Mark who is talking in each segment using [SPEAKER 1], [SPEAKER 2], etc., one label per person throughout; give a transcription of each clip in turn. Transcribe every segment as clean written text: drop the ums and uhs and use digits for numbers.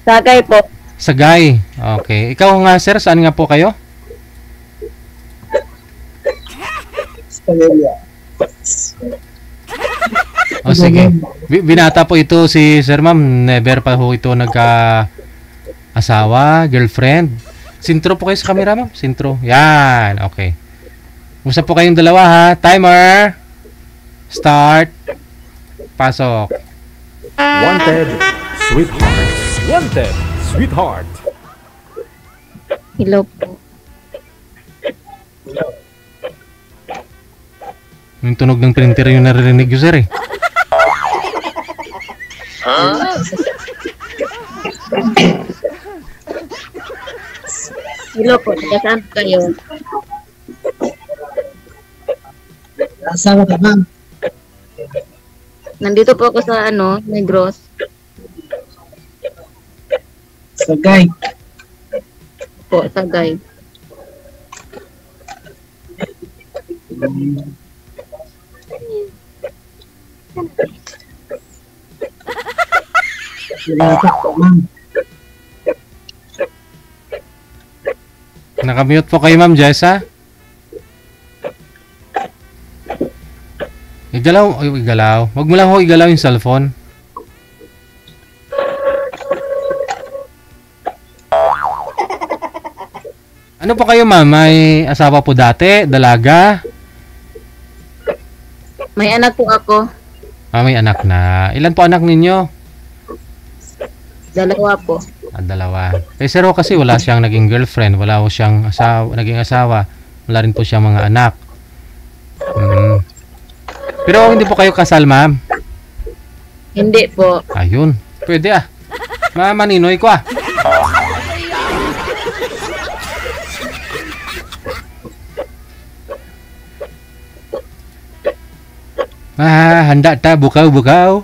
[SPEAKER 1] Sagay po.
[SPEAKER 2] Sagay. Okay. Ikaw nga, sir, saan nga po kayo? O sige. Binata po ito si Sir Ma'am. Never pa ho ito nagka-asawa, girlfriend. Sintro po kayo sa camera, ma'am. Sintro. Yan. Okay. Usap po kayong dalawa, ha. Timer. Start. Pasok.
[SPEAKER 3] Wanted, sweetheart. Wanted, sweetheart.
[SPEAKER 1] Hello po.
[SPEAKER 2] Yung tunog ng printer yung naririnig ko, sir, eh.
[SPEAKER 1] Hello po. Saan po kayo?
[SPEAKER 4] Asawa ka, ma'am.
[SPEAKER 1] Nandito po ako sa Negros.
[SPEAKER 4] Sagay.
[SPEAKER 1] Po, Sagay.
[SPEAKER 4] Lalaki po, ma'am.
[SPEAKER 2] Nakamute po kayo, Ma'am Jessa. Igalaw. Ay, igalaw. Wag mo lang ho igalaw yung cellphone. Ano po kayo, ma'am? May asawa po dati? Dalaga?
[SPEAKER 1] May anak po ako.
[SPEAKER 2] May anak na. Ilan po anak ninyo?
[SPEAKER 1] Dalawa po.
[SPEAKER 2] Dalawa. Eh, sir, kasi wala siyang naging girlfriend. Wala ho siyang naging asawa. Wala rin po siyang mga anak. Pero hindi po kayo kasal, ma'am?
[SPEAKER 1] Hindi po.
[SPEAKER 2] Ayun. Pwede ah. Maninoy ko ah. Handa ta, bukaw-bukaw.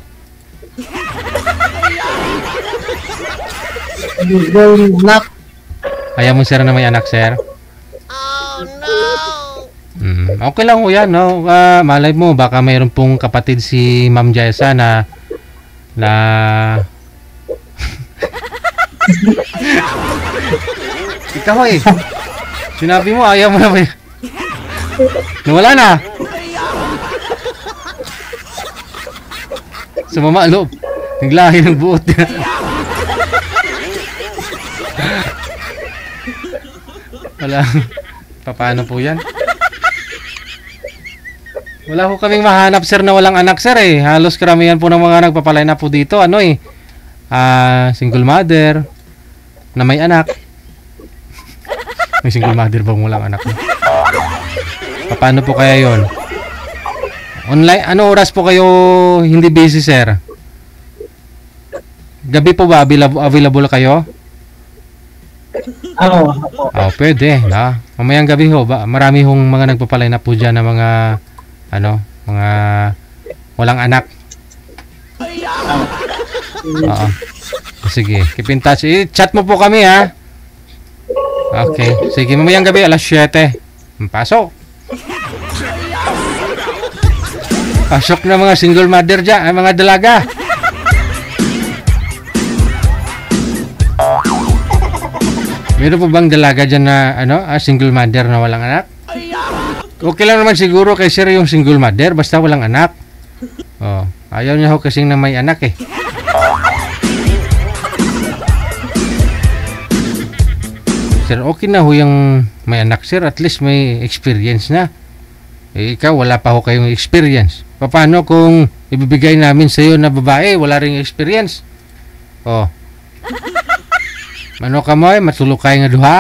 [SPEAKER 2] Ayaw mo, sir, na may anak, sir? Oh, no! Okay lang ho yan, no? Malay mo, baka mayroon pong kapatid si Ma'am Jessa na ikaw eh. Sinabi mo, ayaw mo na may... Nawala na. Sumama loob. Naglahi ng buot niya. Wala. Paano po yan? Wala ko kaming mahanap, sir, na walang anak, sir, eh. Halos karamihan po ng mga nagpapalay na po dito. Single mother na may anak. May single mother bang walang anak? Paano po kaya yon? Online, ano oras po kayo hindi busy, sir? Gabi po ba available kayo? Pwede, na. Mamayang gabi ho ba? Marami hong mga nagpapalay na po diyan na mga mga walang anak. Oo. Sige, keep in touch. I-chat mo po kami, ha. Okay. Sige, mamayang gabi alas 7. Pasok. Pasok na mga single mother dyan, mga dalaga. Meron po bang dalaga dyan na single mother na walang anak? Okay lang naman siguro kay sir yung single mother, basta walang anak. Ayaw niya ho kasing na may anak eh. Sir, okay na ho yung may anak, sir. At least may experience na. Ikaw, wala pa ho kayong experience. Paano kung ibibigay namin sa iyo na babae, wala ring experience? Ano ka mo, matulog kayo nga duha?